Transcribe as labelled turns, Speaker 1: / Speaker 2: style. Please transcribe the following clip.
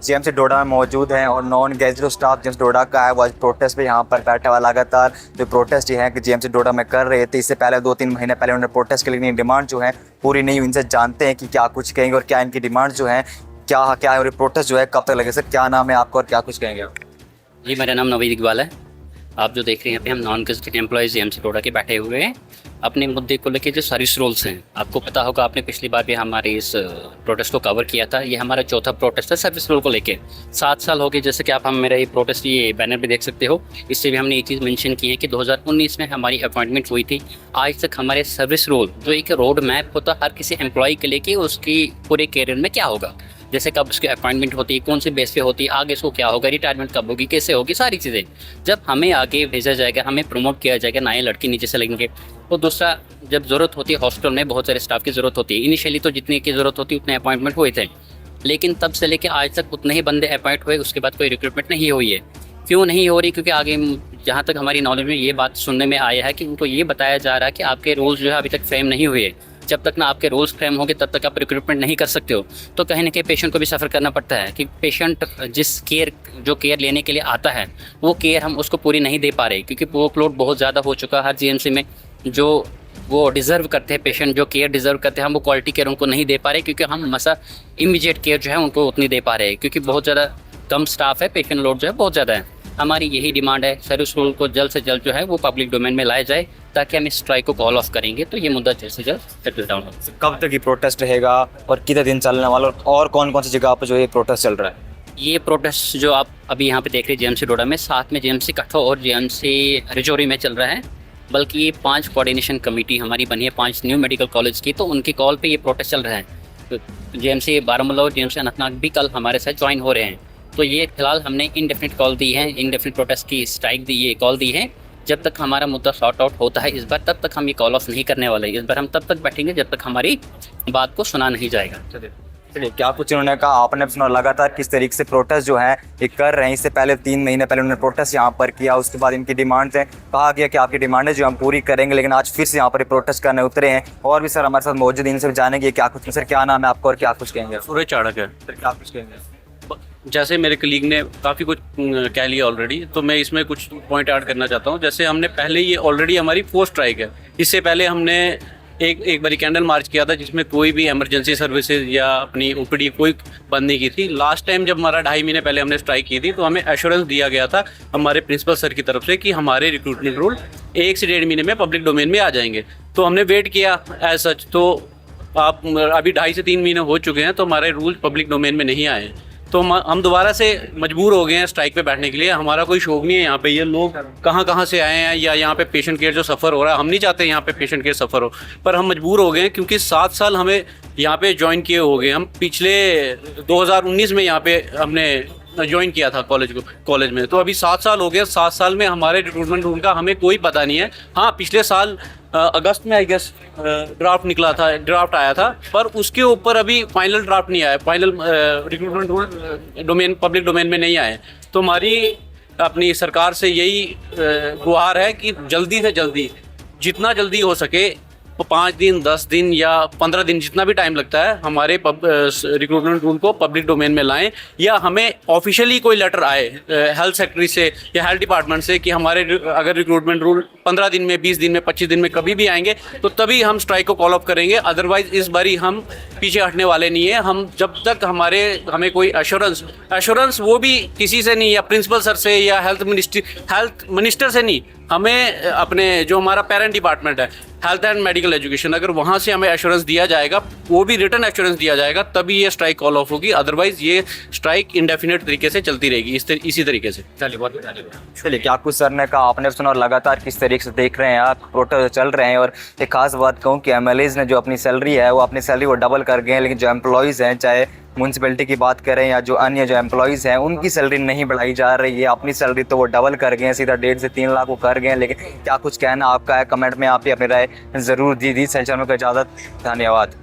Speaker 1: JMC डोडा में मौजूद हैं और नॉन गैजेटेड स्टाफ जेएमसी डोडा का है वो आज प्रोटेस्ट पे यहाँ पर बैठा हुआ। लगातार जो प्रोटेस्ट है कि जेएमसी डोडा में कर रहे थे, इससे पहले 2-3 महीने पहले उन्होंने प्रोटेस्ट के लिए डिमांड जो है पूरी नहीं हुई। इनसे जानते हैं कि क्या कुछ कहेंगे और क्या इनकी डिमांड जो है क्या है और प्रोटेस्ट जो है कब तक लगे। सर क्या नाम है आपका और क्या कुछ कहेंगे आप?
Speaker 2: जी, मेरा नाम नवीद इकबाल है। आप जो देख रहे हैं यहाँ पे हम नॉन गैजेटेड एम्प्लॉयज़ जेएमसी डोडा के बैठे हुए हैं अपने मुद्दे को लेकर। जो सर्विस रोल्स हैं, आपको पता होगा, आपने पिछली बार भी हमारे इस प्रोटेस्ट को कवर किया था। ये हमारा चौथा प्रोटेस्ट है सर्विस रोल को लेके। 7 साल हो गए, जैसे कि आप मेरा ये प्रोटेस्ट ये बैनर भी देख सकते हो। इससे भी हमने एक चीज़ मेंशन की है कि 2019 में हमारी अपॉइंटमेंट हुई थी। आज तक हमारे सर्विस रोल जो एक रोड मैप होता हर किसी एम्प्लॉय के लिए कि उसकी पूरे कैरियर में क्या होगा, जैसे कब उसकी अपॉइंटमेंट होती है, कौन से बेस पे होती है, आगे इसको क्या होगा, रिटायरमेंट कब होगी, कैसे होगी, सारी चीज़ें जब हमें आगे भेजा जाएगा, हमें प्रमोट किया जाएगा, नए लड़के नीचे से लगेंगे। तो दूसरा, जब ज़रूरत होती है हॉस्पिटल में बहुत सारे स्टाफ की ज़रूरत होती है। इनिशियली तो जितने की ज़रूरत होती है उतने अपॉइंटमेंट हुए थे, लेकिन तब से लेकर आज तक उतने ही बंदे अपॉइंट हुए, उसके बाद कोई रिक्रूटमेंट नहीं हुई है। क्यों नहीं हो रही? क्योंकि आगे जहाँ तक हमारी नॉलेज में ये बात सुनने में आया है कि उनको ये बताया जा रहा है कि आपके रूल्स जो है अभी तक फ्रेम नहीं हुए। जब तक ना आपके रूल्स फ्रेम होंगे तब तक आप रिक्रूटमेंट नहीं कर सकते हो। तो कहीं ना कहीं पेशेंट को भी सफ़र करना पड़ता है कि पेशेंट जिस केयर लेने के लिए आता है वो केयर हम उसको पूरी नहीं दे पा रहे, क्योंकि वर्कलोड बहुत ज़्यादा हो चुका है हर जीएमसी में। जो वो डिज़र्व करते हैं, पेशेंट जो केयर डिज़र्व करते हैं, हम वो क्वालिटी केयर उनको नहीं दे पा रहे, क्योंकि हम इमीडिएट केयर जो है उनको उतनी दे पा रहे हैं, क्योंकि बहुत ज़्यादा कम स्टाफ है, पेशेंट लोड जो है बहुत ज़्यादा है। हमारी यही डिमांड है, सर्विस रूल को जल्द से जल्द जो है वो पब्लिक डोमेन में लाया जाए, ताकि हम इस स्ट्राइक को कॉल ऑफ करेंगे तो ये मुद्दा जल्द से जल्द सेटल डाउन हो।
Speaker 1: कब तक ये प्रोटेस्ट रहेगा और कितने दिन चलने वाला और कौन कौन सी जगह पर जो ये प्रोटेस्ट चल रहा है?
Speaker 2: ये प्रोटेस्ट जो आप अभी यहाँ पे देख रहे हैं जेएमसी डोडा में, साथ में जेएमसी कठो और जेएमसी रजौरी में चल रहा है। बल्कि ये 5 कोऑर्डिनेशन कमेटी हमारी बनी है 5 न्यू मेडिकल कॉलेज की, तो उनकी कॉल पे ये प्रोटेस्ट चल रहा है। तो जेएमसी बारामूला और जेएमसी अनंतनाग भी कल हमारे साथ ज्वाइन हो रहे हैं। तो ये फिलहाल हमने इंडेफिनिट कॉल दी है, इंडेफिनिट प्रोटेस्ट की स्ट्राइक दी, ये कॉल दी है। जब तक हमारा मुद्दा सॉर्ट आउट होता है इस बार, तब तक हम ये कॉल ऑफ नहीं करने वाले। इस बार हम तब तक बैठेंगे जब तक हमारी बात को सुना नहीं जाएगा।
Speaker 1: चलिए, क्या कुछ उन्होंने कहा आपने सुना लगातार किस तरीके से प्रोटेस्ट जो है ये कर रहे हैं। इससे पहले 3 महीने पहले उन्होंने प्रोटेस्ट यहाँ पर किया, उसके बाद इनकी डिमांड है, कहा गया कि आपकी डिमांड है जो हम पूरी करेंगे, लेकिन आज फिर से यहाँ पर प्रोटेस्ट करने उतरे हैं। और भी सर हमारे साथ मौजूद, इनसे जानेंगे क्या कुछ। सर क्या नाम है आपका और क्या कुछ कहेंगे?
Speaker 3: सूरज चाणक है।
Speaker 1: सर क्या कुछ कहेंगे?
Speaker 3: जैसे मेरे कलीग ने काफ़ी कुछ कह लिया ऑलरेडी, तो मैं इसमें कुछ पॉइंट ऐड करना चाहता हूँ। जैसे हमने पहले ये ऑलरेडी हमारी 4th स्ट्राइक है। इससे पहले हमने एक बारी कैंडल मार्च किया था जिसमें कोई भी इमरजेंसी सर्विसेज या अपनी ओपीडी कोई बंद नहीं की थी। लास्ट टाइम जब हमारा 2.5 महीने पहले हमने स्ट्राइक की थी तो हमें एश्योरेंस दिया गया था हमारे प्रिंसिपल सर की तरफ से कि हमारे रिक्रूटमेंट रूल 1 से 1.5 महीने में पब्लिक डोमेन में आ जाएंगे। तो हमने वेट किया एज सच, तो आप अभी 2.5 से 3 महीने हो चुके हैं तो हमारे रूल पब्लिक डोमेन में नहीं आए। तो हम दोबारा से मजबूर हो गए हैं स्ट्राइक पे बैठने के लिए। हमारा कोई शौक नहीं है यहाँ पे, ये लोग कहाँ से आए हैं या यहाँ पे पेशेंट केयर जो सफ़र हो रहा है, हम नहीं चाहते यहाँ पे पेशेंट केयर सफ़र हो, पर हम मजबूर हो गए हैं क्योंकि 7 साल हमें यहाँ पे ज्वाइन किए हो गए। हम पिछले 2019 में यहाँ पे हमने ज्वाइन किया था कॉलेज में, तो अभी 7 साल हो गए। 7 साल में हमारे रिक्रूटमेंट रूल का हमें कोई पता नहीं है। हाँ, पिछले साल अगस्त में आई गेस ड्राफ्ट आया था, पर उसके ऊपर अभी फाइनल ड्राफ्ट नहीं आया, final recruitment rule public domain में नहीं आए। तो हमारी अपनी सरकार से यही गुहार है कि जल्दी से जल्दी, जितना जल्दी हो सके, 5 दिन 10 दिन या 15 दिन जितना भी टाइम लगता है, हमारे रिक्रूटमेंट रूल को पब्लिक डोमेन में लाएं, या हमें ऑफिशियली कोई लेटर आए हेल्थ सेक्रेटरी से या हेल्थ डिपार्टमेंट से कि हमारे अगर रिक्रूटमेंट रूल 15 दिन में, 20 दिन में, 25 दिन में कभी भी आएंगे तो तभी हम स्ट्राइक को कॉल ऑफ करेंगे। अदरवाइज इस बारी हम पीछे हटने वाले नहीं है। हम जब तक हमें कोई एश्योरेंस वो भी किसी से नहीं, या प्रिंसिपल सर से या हेल्थ मिनिस्टर से नहीं, हमें अपने जो हमारा पेरेंट डिपार्टमेंट है हेल्थ एंड मेडिकल एजुकेशन, अगर वहाँ से हमें एश्योरेंस दिया जाएगा, वो भी रिटर्न एश्योरेंस दिया जाएगा, तभी ये स्ट्राइक कॉल ऑफ होगी। अदरवाइज ये स्ट्राइक इंडेफिनिट तरीके से चलती रहेगी इसी तरीके से।
Speaker 1: चलिए, क्या कुछ सर ने कहा आपने सुना और लगातार किस तरीके से देख रहे हैं आप प्रोटेस्ट चल रहे हैं। और एक खास बात कहूँ कि एमएलएज ने जो अपनी सैलरी है वो अपनी सैलरी वो डबल कर गए हैं, लेकिन जो एम्प्लॉयज़ हैं, चाहे म्यूनसिपैलिटी की बात करें या जो अन्य जो एम्प्लॉयज़ हैं, उनकी सैलरी नहीं बढ़ाई जा रही है। अपनी सैलरी तो वो डबल कर गए हैं, सीधा 1.5 से 3 लाख वो कर गए हैं। लेकिन क्या कुछ कहना आपका है, कमेंट में आप ही अपनी राय ज़रूर दी। सेशन में इजाज़त, धन्यवाद।